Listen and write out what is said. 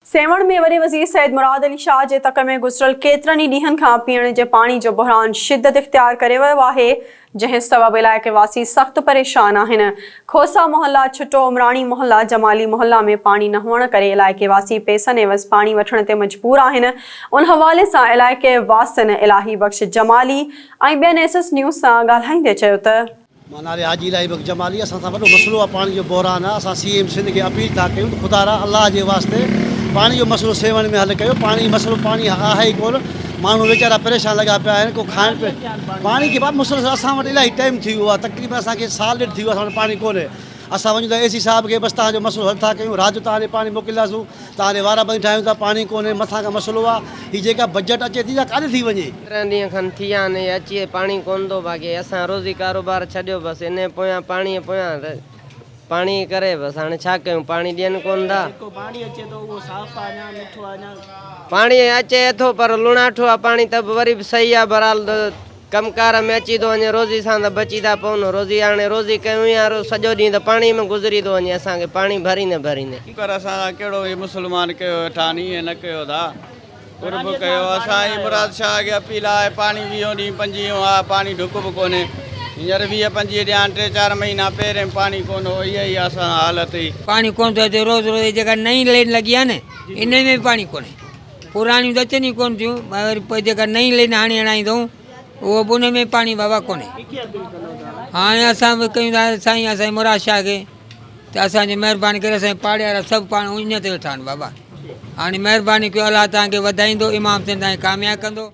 सेवण में वॾे वज़ीर सैद मुराद अली शाह जे तक में गुज़िरियल केतिरनि ई ॾींहनि खां पीअण जे पाणी जो बहिरान शिद्दत इख़्तियार करे वियो आहे, जंहिं सबबि इलाइक़े वासी सख़्तु परेशान आहिनि। खोसा मोहल्ला, छुटो, उमराणी मोहल्ला, जमाली मोहल्ला में पाणी न हुअण करे इलाइक़े वासी पैसनि एवज़ पाणी वठण ते मजबूर आहिनि। उन हवाले सां इलाइक़े वासियुनि इलाही बख़्श जमाली ऐं ॿियनि एसएस न्यूज़ सां ॻाल्हाईंदे चयो त नाले हाजी इलाही बख़्श जमाली असां सां वॾो मसइलो आहे पाणी जो बहिरान आहे। असां सीएम सिंध खे अपील था कयूं त ख़ुदा अल्लाह जे वास्ते पानी जो मसलो सेवन में हल कयो। पानी मसलो पानी आहे ई कोन, माण्हू वीचारा परेशान लॻा पिया आहिनि। को खाइण पे पानी के बाद मसलो असां वटि इलाही टाइम थी वियो आहे, तक़रीबन असांखे साल ॾेढ थी वियो आहे, असां वटि पानी कोन्हे। असां वञूं था एसी साहब खे, बसि तव्हांजो मसलो हल था कयूं, राति जो तव्हांजे पानी मोकिलियासीं, तव्हांजे वारा बंदि ठाहियूं था, पानी कोन्हे, मथां खां मसलो आहे। हीअ जेका बजट अचे थी काॾे थी वञे? 3 ॾींहं खनि थी विया आहिनि अचे पाणी कोन थो, बाक़ी असां रोज़ी कारोबार छॾियो बसि इन पोयां पाणीअ पोयां पाणी करे बसि हाणे छा कयूं, पाणी ॾियनि कोन था। पाणी अचे थो पर लुणाठो आहे पाणी, त वरी बि सही आहे। बहरहाल कमकार में अची थो वञे, रोज़ी सां त बची था पवनि। रोज़ी हाणे रोज़ी कयूं यार, सॼो ॾींहुं त पाणी में गुज़री थो वञे असांखे, पाणी भरींदे भरींदे। पर असां कहिड़ो मुस्लमान कयो ठानी ईअं न कयो था, कुर्ब कयो। असांजी मुराद शाह खे अपील आहे, पाणी 20 ॾींहं 25 आहे, पाणी ढुक बि कोन्हे। हींअर 20-25 ॾींहं 3-4 महीना पहिरें पानी कोन हो, इहा ई असां हालत हुई। पानी कोन थो अचे, रोज़ रोज़ जेका नई लाइन लॻी आहे न, इन में बि पाणी कोन्हे। पुराणियूं त अचनि ई कोन थियूं, वरी पोइ जेका नई लाइन हाणे हणाईंदऊं उहो बि उन में पाणी बाबा कोन्हे। हाणे असां बि कयूं था साईं असांजे मुराद शाह खे, त असांजी महिरबानी करे असांजे पाड़े वारा सभु पाणी उन ते वेठा आहिनि बाबा। हाणे महिरबानी कयो, अलाह तव्हांखे वधाईंदो, इमाम सिंध तव्हांखे कामयाबु कंदो।